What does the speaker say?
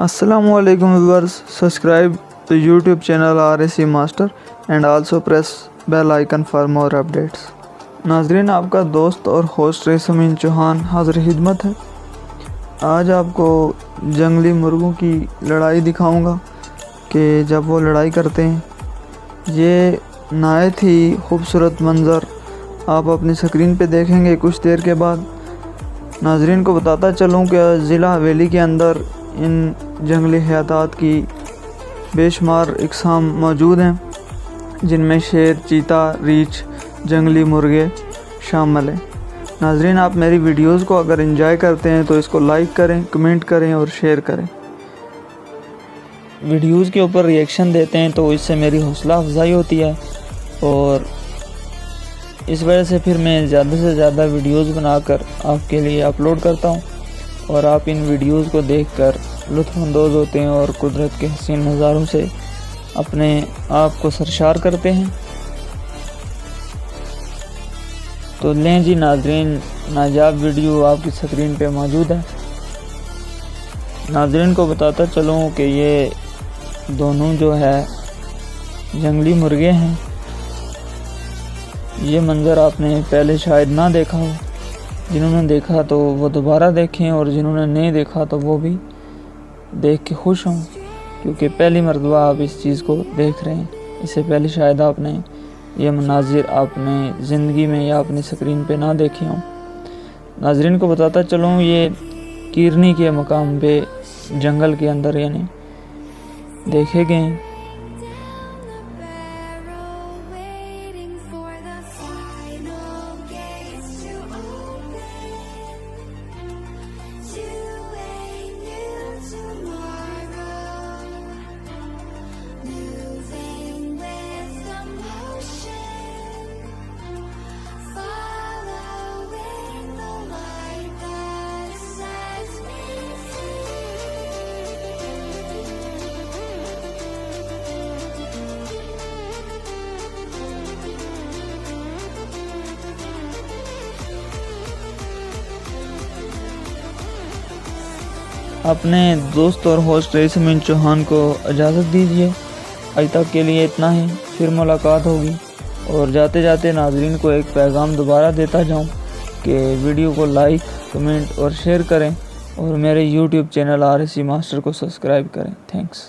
Assalamu alaikum viewers, subscribe to YouTube channel RSC Master and also press bell icon for more updates. नाजरीन, आपका दोस्त और host रेसमीन Chauhan हाज़िर खिदमत है। आज आपको जंगली मुर्गों की लड़ाई दिखाऊंगा कि जब वो लड़ाई करते हैं। ये नहायत ही खूबसूरत मंज़र आप अपनी स्क्रीन पे देखेंगे कुछ देर के बाद। नाजरीन को बताता चलूँ कि ज़िला हवेली के अंदर इन जंगली हयातात की बेशुमार इक़साम मौजूद हैं, जिनमें शेर, चीता, रीछ, जंगली मुर्गे शामिल हैं। नाजरीन, आप मेरी वीडियोज़ को अगर एंजॉय करते हैं तो इसको लाइक करें, कमेंट करें और शेयर करें। वीडियोज़ के ऊपर रिएक्शन देते हैं तो इससे मेरी हौसला अफजाई होती है और इस वजह से फिर मैं ज़्यादा से ज़्यादा वीडियोज़ बनाकर आपके लिए अपलोड करता हूँ और आप इन वीडियोज़ को देखकर लुत्फ़ अंदोज़ होते हैं और कुदरत के हसीन नज़ारों से अपने आप को सरशार करते हैं। तो लें जी नाजरीन, नायाब वीडियो आपकी स्क्रीन पे मौजूद है। नाजरीन को बताता चलूँ कि ये दोनों जो है जंगली मुर्गे हैं। ये मंज़र आपने पहले शायद ना देखा हो। जिन्होंने देखा तो वो दोबारा देखें और जिन्होंने नहीं देखा तो वो भी देख के खुश हों, क्योंकि पहली मरतबा आप इस चीज़ को देख रहे हैं। इससे पहले शायद आपने ये मनाजिर आपने ज़िंदगी में या अपनी स्क्रीन पे ना देखे हों। नाजरीन को बताता चलूँ, ये कीरनी के मकाम पे जंगल के अंदर यानी देखे गए हैं। अपने दोस्त और होस्ट रेसमीन चौहान को इजाज़त दीजिए। आज तक के लिए इतना ही, फिर मुलाकात होगी। और जाते जाते नाजरीन को एक पैगाम दोबारा देता जाऊं कि वीडियो को लाइक, कमेंट और शेयर करें और मेरे YouTube चैनल RSC मास्टर को सब्सक्राइब करें। थैंक्स।